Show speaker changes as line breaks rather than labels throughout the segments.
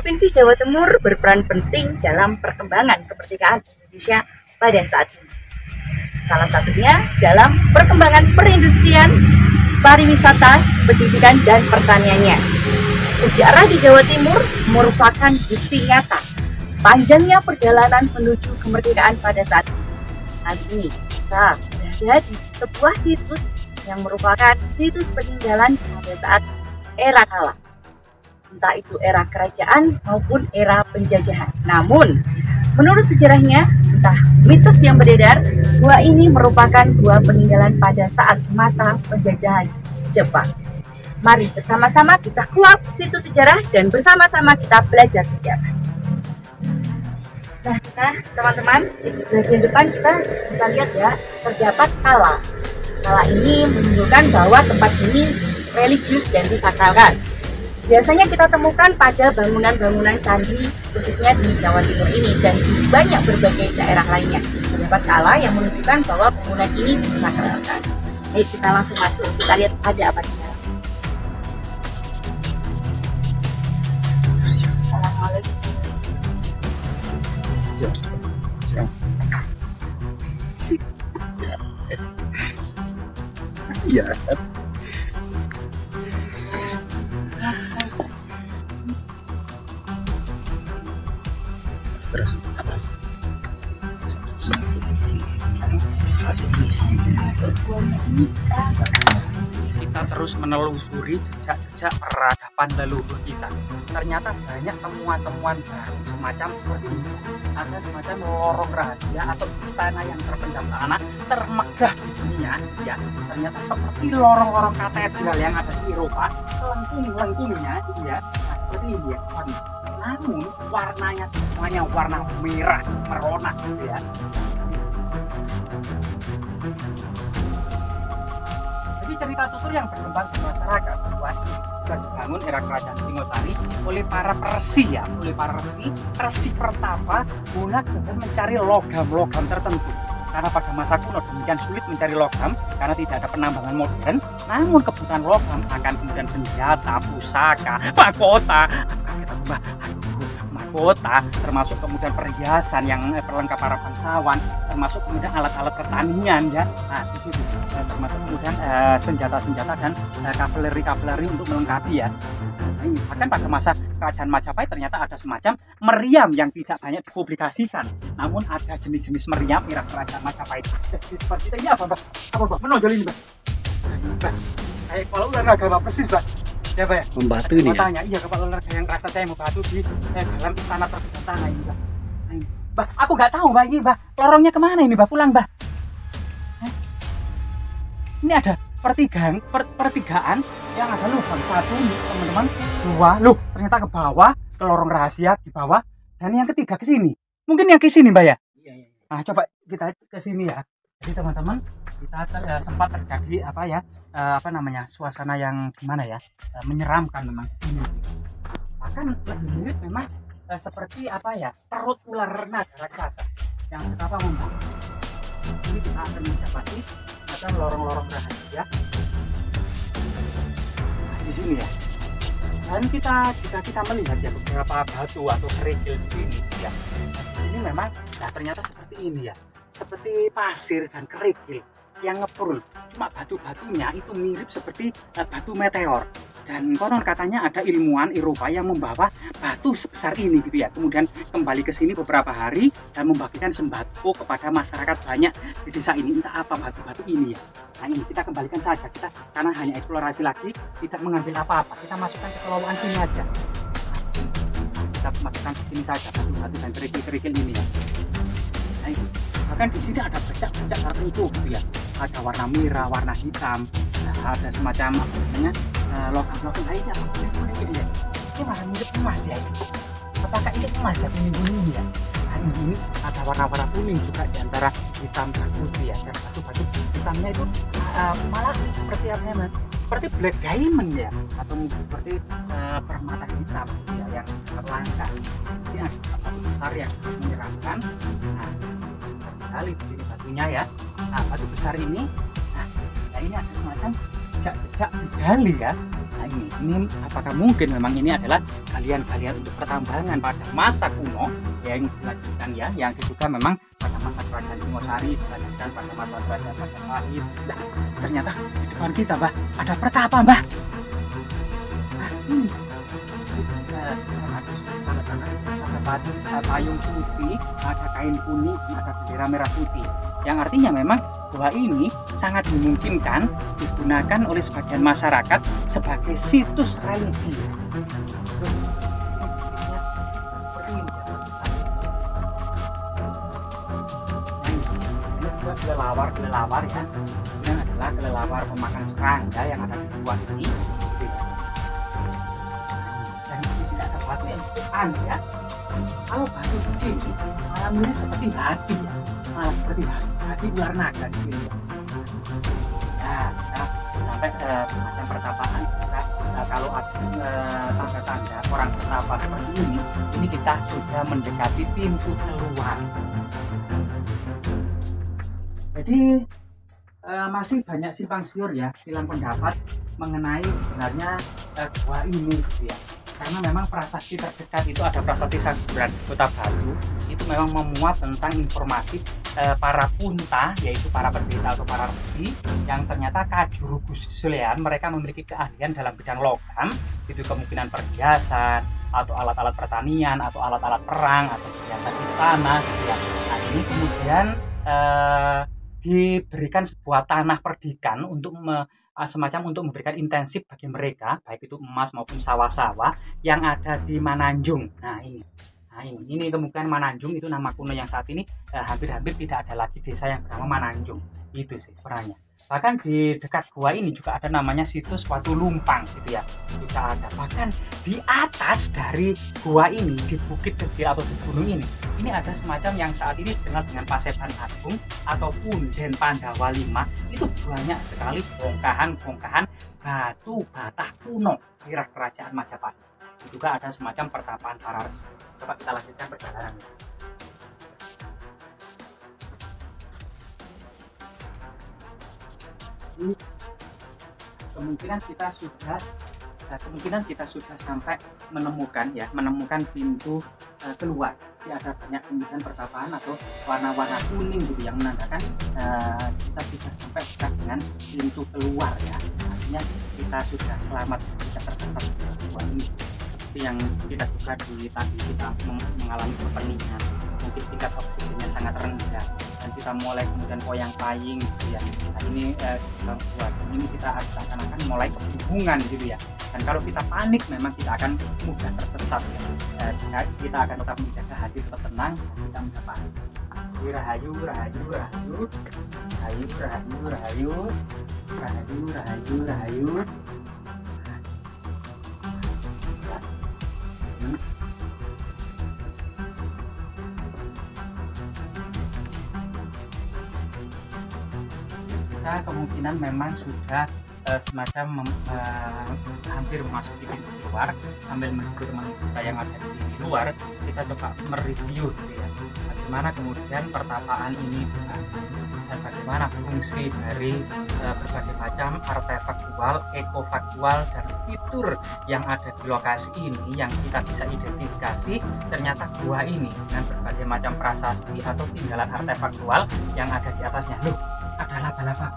Provinsi Jawa Timur berperan penting dalam perkembangan kemerdekaan Indonesia pada saat ini. Salah satunya dalam perkembangan perindustrian, pariwisata, pendidikan, dan pertaniannya. Sejarah di Jawa Timur merupakan bukti nyata panjangnya perjalanan menuju kemerdekaan pada saat ini. Kali ini kita berada di sebuah situs yang merupakan situs peninggalan pada saat era kala. Entah itu era kerajaan maupun era penjajahan. Namun, menurut sejarahnya, entah mitos yang beredar, gua ini merupakan gua peninggalan pada saat masa penjajahan Jepang. Mari bersama-sama kita kuak situs sejarah dan bersama-sama kita belajar sejarah. Nah, teman-teman, di bagian depan kita bisa lihat ya, terdapat kala. Kala ini menunjukkan bahwa tempat ini religius dan disakralkan. Biasanya kita temukan pada bangunan-bangunan candi, khususnya di Jawa Timur ini dan di banyak berbagai daerah lainnya. Terdapat kala yang menunjukkan bahwa bangunan ini disakralkan. Ayo kita langsung masuk, kita lihat ada apa di dalam. Assalamualaikum.
Ya.
Kita terus menelusuri jejak-jejak peradaban leluhur kita. Ternyata banyak temuan-temuan baru semacam seperti ini. Ada semacam lorong rahasia atau istana yang terpendam tanah termegah di dunia. Ya, ternyata seperti lorong-lorong katedral yang ada di Eropa, lengkung-lengkungnya, ya, nah, seperti ini ya. Namun warnanya semuanya warna merah merona, gitu ya. Jadi cerita tutur yang berkembang di masyarakat bahwa sudah dibangun era kerajaan Singosari oleh para Persi ya, Persi pertama guna mencari logam-logam tertentu. Karena pada masa kuno demikian sulit mencari logam karena tidak ada penambangan modern. Namun kebutuhan logam akan kemudian senjata, pusaka, mahkota, mahkota, termasuk kemudian perhiasan yang perlengkap para bangsawan, termasuk kemudian alat-alat pertanian ya. Nah di situ termasuk kemudian senjata-senjata dan kavaleri untuk melengkapi ya. Nah, ini bahkan pada masa kerajaan Majapahit ternyata ada semacam meriam yang tidak banyak dipublikasikan. Namun ada jenis-jenis meriam era kerajaan Majapahit. Seperti ini apa Mbak? Apa Mbak? Menonjol ini Mbak? Mbak, kayak kalau ular agama persis Mbak. Ya Mbak ya?
Membatu ini ya?
Tanya, iya kepala olahraga yang rasa saya mau batu di dalam istana terbuka tanah ini Mbak. Nah, ini. Mbak, aku nggak tahu Mbak ini Mbak. Lorongnya kemana ini Mbak? Pulang Mbak. Ini ada pertigaan yang ada lubang satu nih teman-teman, dua, loh ternyata ke bawah, ke lorong rahasia di bawah, dan yang ketiga ke sini. Mungkin yang ke sini Mbak ya? Iya. Nah coba kita ke sini ya. Jadi teman-teman, kita sempat terjadi suasana yang gimana ya, menyeramkan memang di sini. Bahkan lebih mirip memang seperti perut ular naga raksasa yang betapa membuat. Di sini kita akan mendapati ada lorong-lorong rahasia. Nah, di sini ya. Dan jika kita melihat ya beberapa batu atau kerikil di sini ya. Ini memang ternyata seperti ini ya. Seperti pasir dan kerikil yang ngepul, cuma batu-batunya itu mirip seperti batu meteor. Dan konon katanya ada ilmuwan Eropa yang membawa batu sebesar ini gitu ya, kemudian kembali ke sini beberapa hari dan membagikan sembako kepada masyarakat banyak di desa ini. Entah apa batu-batu ini ya. Nah ini kita kembalikan saja, kita karena hanya eksplorasi lagi, tidak mengambil apa-apa, kita masukkan ke kelowaan sini aja. Kita masukkan ke sini saja batu-batu dan kerikil-kerikil ini ya. Nah ini. Bahkan di sini ada bercak-bercak tertentu gitu ya. Ada warna merah, warna hitam, ada semacam logam-logam lainnya kuning-kuning gitu ya. Ini warna mirip emas ya ini. Apakah ini emas ya kuning-kuning ya? Nah ini ada warna-warna kuning juga di antara hitam dan putih ya. Dan batu-batu hitamnya itu malah seperti apa ya? Seperti black diamond ya, atau mungkin seperti permata hitam ya, yang sangat langka. Di sini ada batu besar yang menyeramkan. Nah, besar sekali di sini batunya ya. Nah, batu besar ini, nah ini ada semacam jejak-jejak digali ya. Nah ini apakah mungkin memang ini adalah galian-galian untuk pertambangan pada masa kuno yang dilanjutkan ya, yang diduga memang pada masa kerajaan Singosari, dilanjutkan pada masa kerajaan Majapahit. Nah, ternyata di depan kita, Mbah, ada pertapa, Mbah. Nah, ini ada payung putih, ada kain kuning, ada bendera merah putih. Yang artinya memang bahwa ini sangat dimungkinkan digunakan oleh sebagian masyarakat sebagai situs religi. Kelelawar ya, yang adalah kelelawar pemakan serangga yang ada di gua ini. Dan di sini ada batu yang cukup aneh ya. Kalau batu di sini malah mirip seperti hati ya, malah seperti hati ular naga di sini. Nah, sampai semacam pertapaan kita, kalau ada tanda-tanda orang bertapa seperti ini kita sudah mendekati pintu keluar. Jadi masih banyak simpang siur ya, silang pendapat mengenai sebenarnya gua ini gitu ya. Karena memang prasasti terdekat itu ada prasasti Saguran Kota Batu, itu memang memuat tentang informasi para punta, yaitu para pendeta atau para resi yang ternyata kajurugusulean, mereka memiliki keahlian dalam bidang logam, itu kemungkinan perhiasan atau alat-alat pertanian atau alat-alat perang atau perhiasan istana gitu ya. Nah, ini kemudian diberikan sebuah tanah perdikan untuk semacam untuk memberikan intensif bagi mereka, baik itu emas maupun sawah-sawah yang ada di Mananjung. Nah ini kemungkinan Mananjung itu nama kuno yang saat ini hampir-hampir tidak ada lagi desa yang bernama Mananjung. Itu sih sebenarnya. Bahkan di dekat gua ini juga ada namanya situs Watu Lumpang gitu ya, juga ada. Bahkan di atas dari gua ini, di bukit kecil atau di gunung ini ada semacam yang saat ini dikenal dengan Paseban Agung ataupun Den Pandawa 5. Itu banyak sekali bongkahan-bongkahan batu bata kuno kira kerajaan Majapahit. Juga ada semacam pertapaan para resi. Coba kita lanjutkan perjalanan. Kemungkinan kita sudah sampai menemukan pintu keluar. Jadi ada banyak kemungkinan pertapaan atau warna-warna kuning gitu yang menandakan kita sudah sampai dekat dengan pintu keluar ya. Artinya kita sudah selamat, tidak tersesat di gua ini. Seperti yang kita duga di tadi, kita mengalami kepeningan, mungkin tingkat oksigennya sangat rendah dan kita mulai kemudian koyang-kaying gitu ya. Nah ini ini kita akan mulai kebingungan gitu ya. Dan kalau kita panik memang kita akan mudah tersesat ya. Kita akan tetap menjaga hati tetap tenang, kita mendapat rahayu rahayu rahayu rahayu rahayu rahayu rahayu rahayu rahayu. Kita kemungkinan memang sudah semacam hampir memasuki pintu keluar. Sambil menunggu teman kita yang ada di luar, kita coba mereview gitu ya, bagaimana kemudian pertapaan ini dibangun dan bagaimana fungsi dari berbagai macam artefaktual, ekofaktual dan fitur yang ada di lokasi ini yang kita bisa identifikasi. Ternyata gua ini dengan berbagai macam prasasti atau tinggalan artefaktual yang ada di atasnya. Loh, ada laba-laba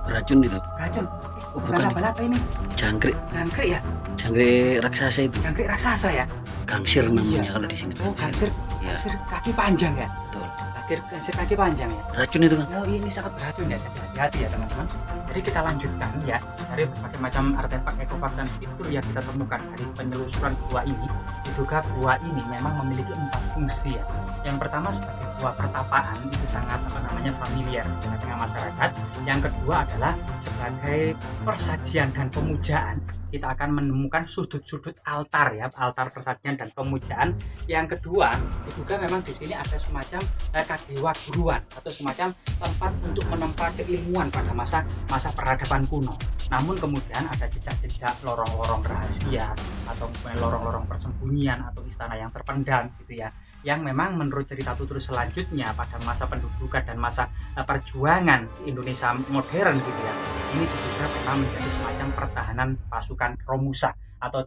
beracun itu.
Beracun.
Oh, bukan
laba-laba ini.
Jangkrik
Ya.
Jangkrik raksasa itu.
Jangkrik raksasa ya.
Gangsir namanya kalau di sini.
Oh, gangsir.
Ya.
Gangsir kaki panjang ya.
Betul.
Gangsir kaki panjang ya.
Racun itu kan.
Oh, ini sangat beracun ya. Jadi hati-hati ya teman-teman. Jadi kita lanjutkan ya dari berbagai macam artefak, ekofak dan fitur yang kita temukan dari penelusuran gua ini. Diduga gua ini memang memiliki 4 fungsi ya. Yang pertama sebagai gua pertapaan, itu sangat familiar dengan masyarakat. Yang kedua adalah sebagai persajian dan pemujaan. Kita akan menemukan sudut-sudut altar ya, altar persajian dan pemujaan. Yang kedua, juga memang di sini ada semacam kadewa guruan atau semacam tempat untuk menempa keilmuan pada masa peradaban kuno. Namun kemudian ada jejak-jejak lorong-lorong rahasia atau lorong-lorong persembunyian atau istana yang terpendam gitu ya. yang memang menurut cerita tutur selanjutnya pada masa pendudukan dan masa perjuangan Indonesia modern gitu ya, ini diduga pernah menjadi semacam pertahanan pasukan Romusa atau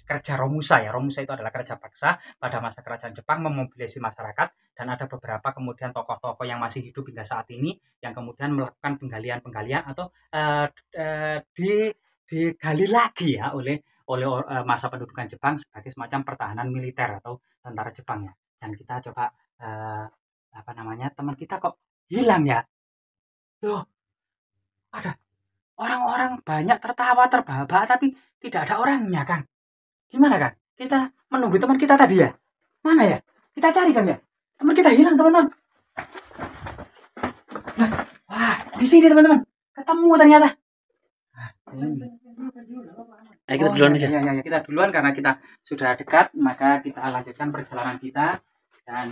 kerja Romusa ya. Romusa itu adalah kerja paksa pada masa kerajaan Jepang memobilisasi masyarakat, dan ada beberapa kemudian tokoh-tokoh yang masih hidup hingga saat ini yang kemudian melakukan penggalian-penggalian atau digali lagi ya oleh masa pendudukan Jepang sebagai semacam pertahanan militer atau tentara Jepang ya. Dan kita coba teman kita kok hilang ya. Loh, ada orang-orang banyak tertawa terbahak-bahak tapi tidak ada orangnya, Kang. Gimana, Kang? Kita menunggu teman kita tadi ya? Mana ya? Kita cari, Kang ya. Teman kita hilang, teman-teman. Nah, wah, di sini teman-teman. Ketemu ternyata. Nah, ini.
Ayo kita duluan aja.
Ya, kita duluan karena kita sudah dekat, maka kita lanjutkan perjalanan kita. Dan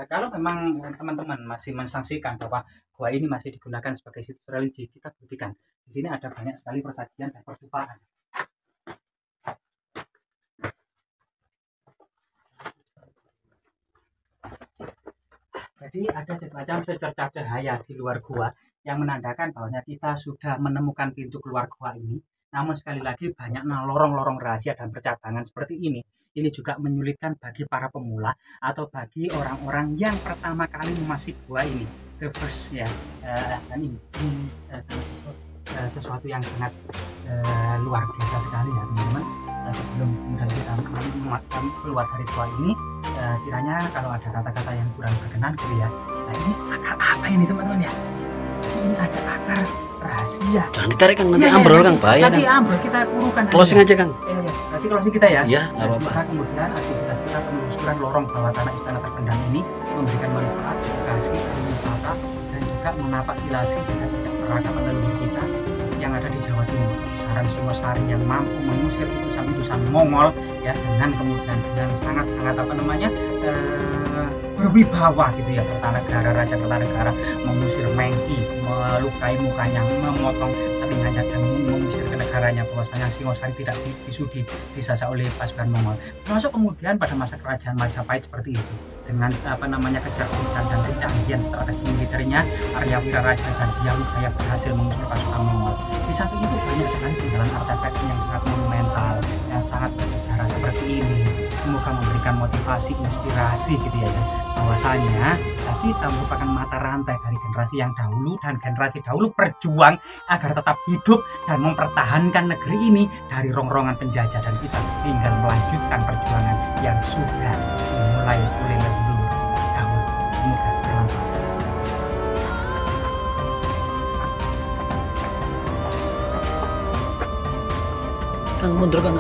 kalau memang teman-teman masih mensaksikan bahwa gua ini masih digunakan sebagai situs religi, kita buktikan. Di sini ada banyak sekali persajian dan pertumpahan. Jadi ada semacam secercah cahaya di luar gua yang menandakan bahwa kita sudah menemukan pintu keluar gua ini. Namun sekali lagi banyak lorong-lorong rahasia dan percabangan seperti ini. Ini juga menyulitkan bagi para pemula atau bagi orang-orang yang pertama kali memasuki gua ini, the first ya. Dan ini sesuatu yang sangat luar biasa sekali ya teman-teman. Sebelum kemudian kita keluar dari gua ini, kiranya kalau ada kata-kata yang kurang berkenan gitu ya. Nah, ini akar apa ini teman-teman ya? Ini ada akar rahasia.
Jangan ditarik, Kang, nanti ambrol, Kang, bahaya.
Nanti ambrol, kita urukan
closing aja, Kang.
Berarti closing kita ya.
Iya,
Dan semoga kemudian aktivitas kita penelusuran lorong bawah tanah istana terpendam ini memberikan manfaat, edukasi, wisata, dan juga menapaktilasi jejak-jejak peradaban leluhur kita yang ada di Jawa Timur, kisaran Singosari yang mampu mengusir utusan-utusan Mongol ya, dengan kemudian dengan sangat-sangat berwibawa gitu ya, Kertanegara, Raja Kertanegara mengusir Mengki, melukai mukanya, memotong telinganya dan mengusir ke negaranya, bahwasanya Singosari tidak disudi disasar oleh pasukan Mongol. Termasuk kemudian pada masa kerajaan Majapahit seperti itu, dengan kecerdasan dan kecanggihan strategi militernya, Arya Wiraraja dan Diyawijaya berhasil mengusir pasukan Mongol. Di samping itu banyak sekali tinggalan artefak yang sangat monumental, yang sangat bersejarah seperti ini. Semoga memberikan motivasi, inspirasi gitu ya, bahwasanya kita merupakan mata rantai dari generasi yang dahulu, dan generasi dahulu berjuang agar tetap hidup dan mempertahankan negeri ini dari rongrongan penjajah, dan kita tinggal melanjutkan perjuangan yang sudah dimulai oleh leluhur dahulu. Semoga bermanfaat.
Kang, mundur, Kang.